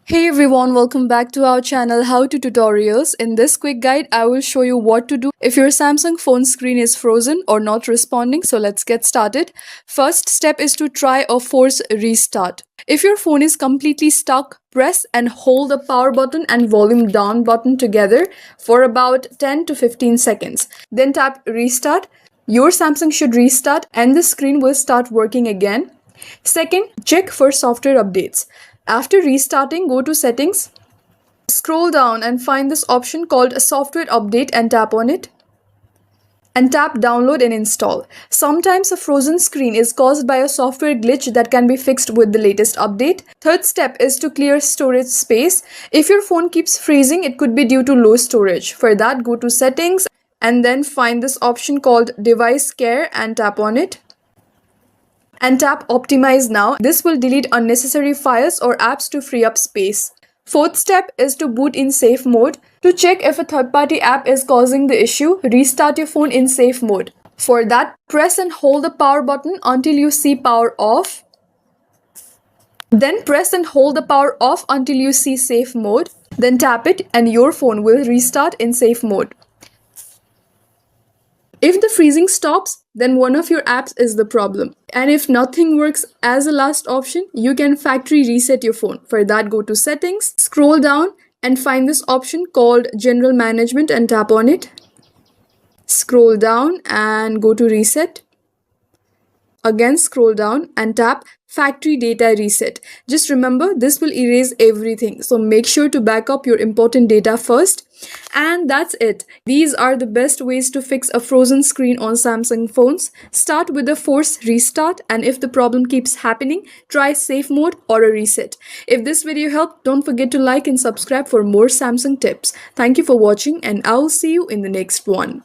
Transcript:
Hey everyone, welcome back to our channel How to Tutorials. In this quick guide, I will show you what to do if your Samsung phone screen is frozen or not responding. So let's get started. First step is to try a force restart. If your phone is completely stuck, press and hold the power button and volume down button together for about 10 to 15 seconds. Then tap restart. Your Samsung should restart and the screen will start working again. Second, check for software updates. After restarting, go to Settings, scroll down and find this option called Software Update and tap on it. And tap Download and Install. Sometimes a frozen screen is caused by a software glitch that can be fixed with the latest update. Third step is to clear storage space. If your phone keeps freezing, it could be due to low storage. For that, go to Settings and then find this option called Device Care and tap on it. And tap Optimize Now. This will delete unnecessary files or apps to free up space. Fourth step is to boot in safe mode. To check if a third-party app is causing the issue, restart your phone in safe mode. For that, press and hold the power button until you see power off. Then press and hold the power off until you see safe mode. Then tap it and your phone will restart in safe mode. If the freezing stops, then one of your apps is the problem. And if nothing works as a last option, you can factory reset your phone. For that, go to Settings, scroll down and find this option called General Management and tap on it. Scroll down and go to Reset. Again, scroll down and tap Factory Data Reset. Just remember, this will erase everything. So make sure to back up your important data first. And that's it. These are the best ways to fix a frozen screen on Samsung phones. Start with a force restart, and if the problem keeps happening, try safe mode or a reset. If this video helped, don't forget to like and subscribe for more Samsung tips. Thank you for watching, and I will see you in the next one.